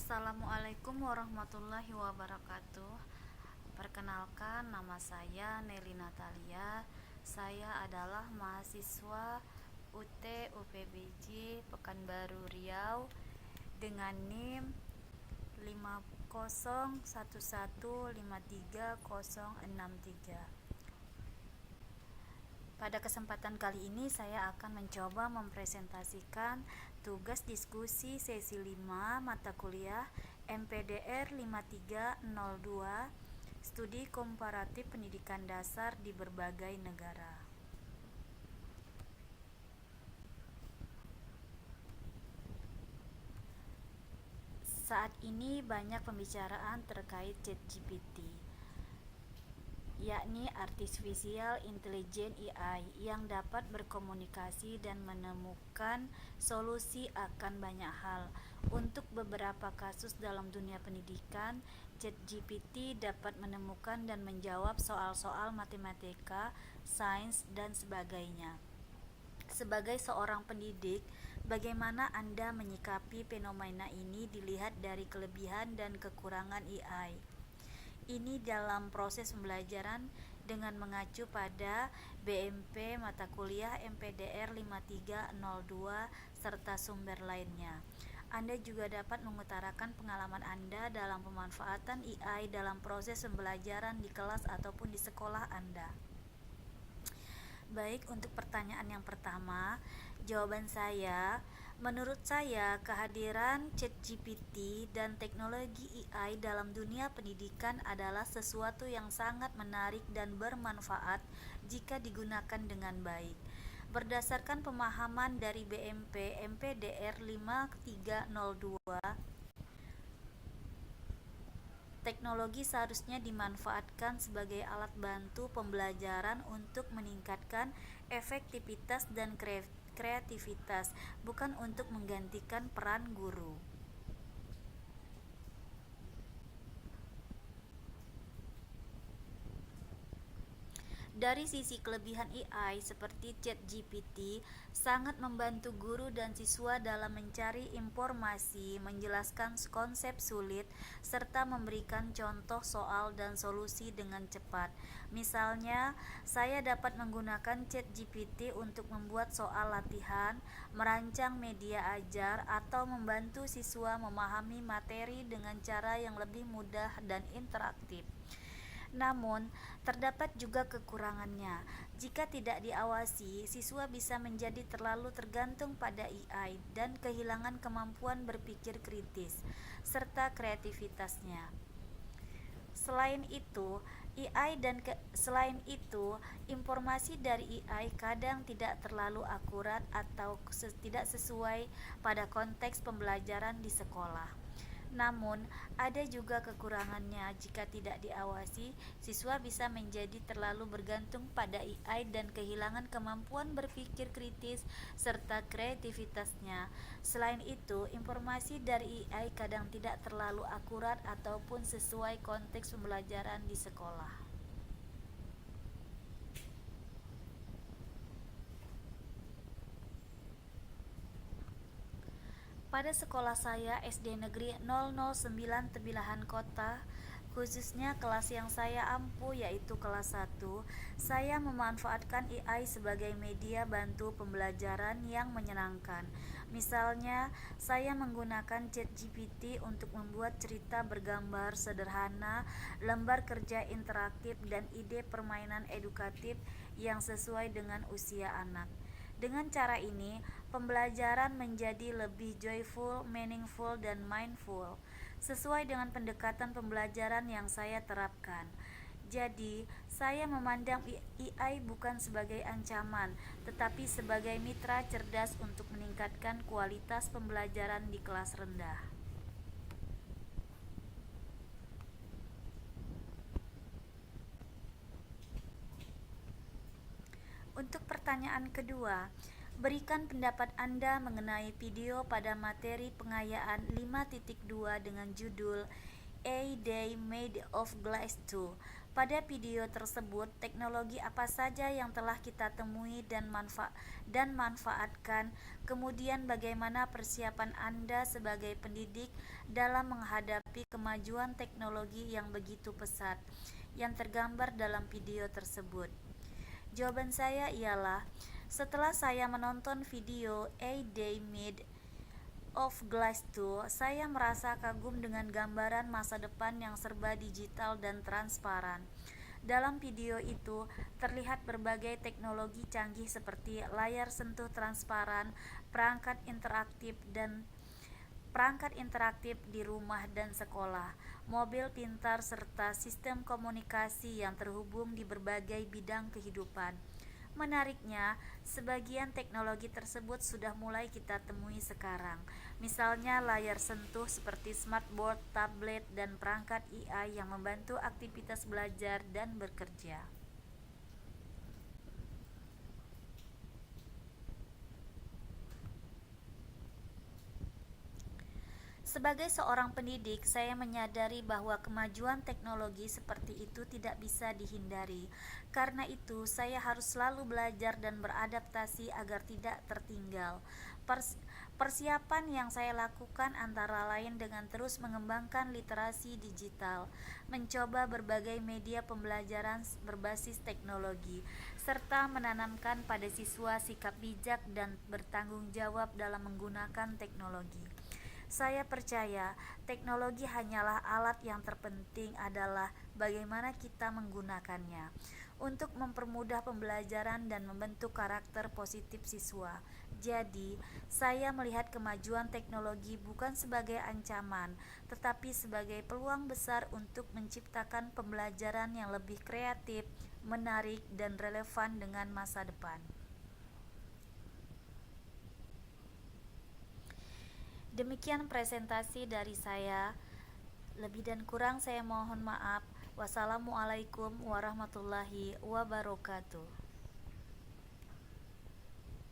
Assalamualaikum warahmatullahi wabarakatuh. Perkenalkan, nama saya Nelly Natalia. Saya adalah mahasiswa UT UPBJ Pekanbaru Riau dengan NIM 501153063. Pada kesempatan kali ini saya akan mencoba mempresentasikan tugas diskusi sesi 5 mata kuliah MPDR 5302 Studi Komparatif Pendidikan Dasar di berbagai negara. Saat ini banyak pembicaraan terkait ChatGPT, yakni Artificial Intelligence AI, yang dapat berkomunikasi dan menemukan solusi akan banyak hal. Untuk beberapa kasus dalam dunia pendidikan, ChatGPT dapat menemukan dan menjawab soal-soal matematika, sains, dan sebagainya. Sebagai seorang pendidik, bagaimana Anda menyikapi fenomena ini dilihat dari kelebihan dan kekurangan AI ini dalam proses pembelajaran dengan mengacu pada BMP mata kuliah MPDR 5302 serta sumber lainnya. Anda juga dapat mengutarakan pengalaman Anda dalam pemanfaatan AI dalam proses pembelajaran di kelas ataupun di sekolah Anda. Baik, untuk pertanyaan yang pertama, jawaban saya, menurut saya kehadiran ChatGPT dan teknologi AI dalam dunia pendidikan adalah sesuatu yang sangat menarik dan bermanfaat jika digunakan dengan baik. Berdasarkan pemahaman dari BMP MPDR 5302, teknologi seharusnya dimanfaatkan sebagai alat bantu pembelajaran untuk meningkatkan efektivitas dan kreativitas, bukan untuk menggantikan peran guru. Dari sisi kelebihan AI seperti ChatGPT sangat membantu guru dan siswa dalam mencari informasi, menjelaskan konsep sulit, serta memberikan contoh soal dan solusi dengan cepat. Misalnya, saya dapat menggunakan ChatGPT untuk membuat soal latihan, merancang media ajar, atau membantu siswa memahami materi dengan cara yang lebih mudah dan interaktif. Namun, terdapat juga kekurangannya. Jika tidak diawasi, siswa bisa menjadi terlalu tergantung pada AI dan kehilangan kemampuan berpikir kritis serta kreativitasnya. Selain itu, informasi dari AI kadang tidak terlalu akurat atau tidak sesuai pada konteks pembelajaran di sekolah. Namun, ada juga kekurangannya. Jika tidak diawasi, siswa bisa menjadi terlalu bergantung pada AI dan kehilangan kemampuan berpikir kritis serta kreativitasnya. Selain itu, informasi dari AI kadang tidak terlalu akurat ataupun sesuai konteks pembelajaran di sekolah. Pada sekolah saya SD Negeri 009 Tebilahan Kota, khususnya kelas yang saya ampu yaitu kelas 1, saya memanfaatkan AI sebagai media bantu pembelajaran yang menyenangkan. Misalnya, saya menggunakan ChatGPT untuk membuat cerita bergambar sederhana, lembar kerja interaktif, dan ide permainan edukatif yang sesuai dengan usia anak. Dengan cara ini, pembelajaran menjadi lebih joyful, meaningful, dan mindful, sesuai dengan pendekatan pembelajaran yang saya terapkan. Jadi, saya memandang AI bukan sebagai ancaman, tetapi sebagai mitra cerdas untuk meningkatkan kualitas pembelajaran di kelas rendah. Untuk pertanyaan kedua, berikan pendapat Anda mengenai video pada materi pengayaan 5.2 dengan judul A Day Made of Glass 2. Pada video tersebut, teknologi apa saja yang telah kita temui dan manfaatkan, kemudian bagaimana persiapan Anda sebagai pendidik dalam menghadapi kemajuan teknologi yang begitu pesat yang tergambar dalam video tersebut. Jawaban saya ialah, setelah saya menonton video A Day Made of Glass 2, saya merasa kagum dengan gambaran masa depan yang serba digital dan transparan. Dalam video itu, terlihat berbagai teknologi canggih seperti layar sentuh transparan, perangkat interaktif di rumah dan sekolah, mobil pintar, serta sistem komunikasi yang terhubung di berbagai bidang kehidupan. Menariknya, sebagian teknologi tersebut sudah mulai kita temui sekarang. Misalnya layar sentuh seperti smartboard, tablet, dan perangkat AI yang membantu aktivitas belajar dan bekerja. Sebagai seorang pendidik, saya menyadari bahwa kemajuan teknologi seperti itu tidak bisa dihindari. Karena itu, saya harus selalu belajar dan beradaptasi agar tidak tertinggal. Persiapan yang saya lakukan antara lain dengan terus mengembangkan literasi digital, mencoba berbagai media pembelajaran berbasis teknologi, serta menanamkan pada siswa sikap bijak dan bertanggung jawab dalam menggunakan teknologi. Saya percaya teknologi hanyalah alat, yang terpenting adalah bagaimana kita menggunakannya untuk mempermudah pembelajaran dan membentuk karakter positif siswa. Jadi, saya melihat kemajuan teknologi bukan sebagai ancaman, tetapi sebagai peluang besar untuk menciptakan pembelajaran yang lebih kreatif, menarik, dan relevan dengan masa depan. Demikian presentasi dari saya. Lebih dan kurang saya mohon maaf. Wassalamualaikum warahmatullahi wabarakatuh.